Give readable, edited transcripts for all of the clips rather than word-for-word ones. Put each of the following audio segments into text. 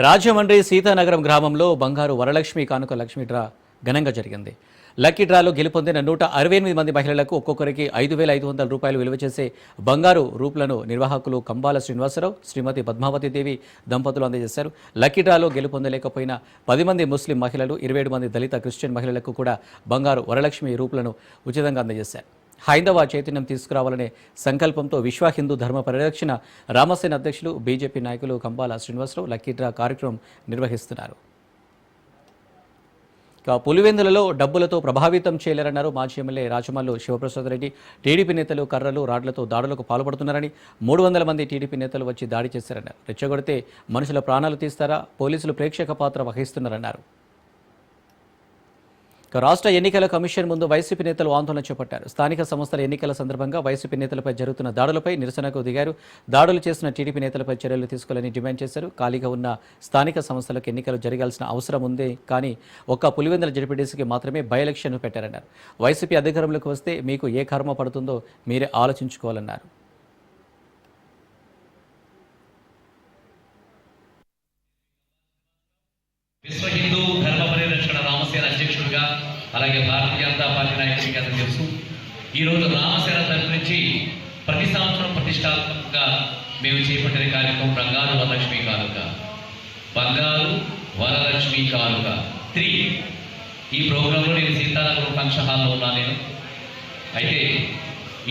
రాజమండ్రి సీతానగరం గ్రామంలో బంగారు వరలక్ష్మి కానుక లక్ష్మీ డ్రా ఘనంగా జరిగింది. లక్కీ డ్రాలో గెలుపొందిన 168 మంది మహిళలకు ఒక్కొక్కరికి 5,500 రూపాయలు విలువ చేసే బంగారు రూపులను నిర్వాహకులు కంబాల శ్రీనివాసరావు, శ్రీమతి పద్మావతి దేవి దంపతులు అందజేశారు. లక్కీ డ్రాలో గెలుపొందలేకపోయిన 10 మంది ముస్లిం మహిళలు, 27 మంది దళిత క్రిస్టియన్ మహిళలకు కూడా బంగారు వరలక్ష్మి రూపులను ఉచితంగా అందజేశారు. హైందవ చైతన్యం తీసుకురావాలనే సంకల్పంతో విశ్వ హిందూ ధర్మ పరిరక్షణ రామసేన అధ్యక్షులు, బీజేపీ నాయకులు కంబాల శ్రీనివాసరావు లక్కీ డ్రా కార్యక్రమం నిర్వహిస్తున్నారు. పులివెందులలో డబ్బులతో ప్రభావితం చేయలేరన్నారు మాజీ ఎమ్మెల్యే రాచమల్లు శివప్రసాద్ రెడ్డి. టీడీపీ నేతలు కర్రలు, రాడ్లతో దాడులకు పాల్పడుతున్నారని, 300 మంది టీడీపీ నేతలు వచ్చి దాడి చేశారన్నారు. రెచ్చగొడితే మనుషుల ప్రాణాలు తీస్తారా, పోలీసులు ప్రేక్షక పాత్ర వహిస్తున్నారన్నారు. రాష్ట్ర ఎన్నికల కమిషన్ ముందు వైసీపీ నేతలు ఆందోళన చేపట్టారు. స్థానిక సంస్థల ఎన్నికల సందర్భంగా వైసీపీ నేతలపై జరుగుతున్న దాడులపై నిరసనకు దిగారు. దాడులు చేసిన టీడీపీ నేతలపై చర్యలు తీసుకోవాలని డిమాండ్ చేశారు. ఖాళీగా ఉన్న స్థానిక సంస్థలకు ఎన్నికలు జరగాల్సిన అవసరం ఉంది, కానీ ఒక్క పులివెందుల జడ్పీటీసీకి మాత్రమే బై ఎలక్షన్ పెట్టారన్నారు. వైసీపీ అధికారంలోకి వస్తే మీకు ఏ కర్మ పడుతుందో మీరే ఆలోచించుకోవాలన్నారు. విశ్వ హిందూ ధర్మ పరిరక్షణ రామసేన అధ్యక్షుడిగా, అలాగే భారతీయ జనతా పార్టీ నాయకుడిగా తెలుసు. ఈరోజు రామసేన తరఫు నుంచి ప్రతి సంవత్సరం ప్రతిష్టాత్మకంగా మేము చేపట్టిన కార్యక్రమం బంగారు వరలక్ష్మి కానుక. బంగారు వరలక్ష్మి కానుక 3. ఈ ప్రోగ్రాంలో నేను సీతానగరం ఫంక్షన్ హాల్లో ఉన్నాను. అయితే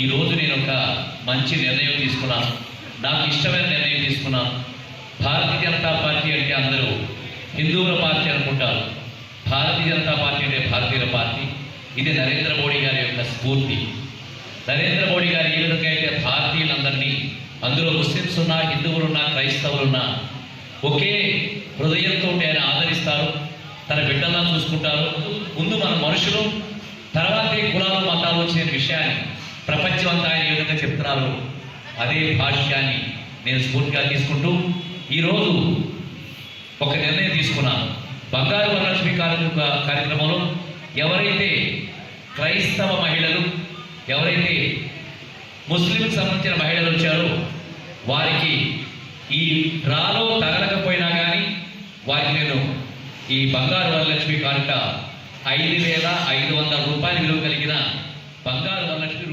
ఈరోజు నేను ఒక మంచి నిర్ణయం తీసుకున్నాను. నాకు ఇష్టమైన నిర్ణయం తీసుకున్నాను. భారతీయ జనతా పార్టీ అంటే అందరూ హిందువుల పార్టీ అనుకుంటారు. భారతీయ జనతా పార్టీ అంటే భారతీయుల పార్టీ. ఇది నరేంద్ర మోడీ గారి యొక్క స్ఫూర్తి. నరేంద్ర మోడీ గారు ఏ విధంగా అయితే భారతీయులందరినీ, అందులో ముస్లిమ్స్ ఉన్నా, హిందువులున్నా, క్రైస్తవులున్నా ఒకే హృదయంతో ఆయన ఆదరిస్తారు, తన బిడ్డల్లా చూసుకుంటారు. ముందు మన మనుషులు, తర్వాతే కులాలు, మతాలు వచ్చిన విషయాన్ని ప్రపంచం అంతా ఆయన ఏ విధంగా చెప్తున్నారు, అదే భాష్యాన్ని నేను స్ఫూర్తిగా తీసుకుంటూ ఈరోజు ఒక నిర్ణయం తీసుకున్నాను. బంగారు వరలక్ష్మి కార్యక్రమంలో ఎవరైతే క్రైస్తవ మహిళలు, ఎవరైతే ముస్లింకి సంబంధించిన మహిళలు వచ్చారో వారికి ఈ డ్రాలో తగలకపోయినా కానీ వారికి నేను ఈ బంగారు వరలక్ష్మి కానుక 5,500 రూపాయలు విలువ కలిగిన బంగారు వరలక్ష్మి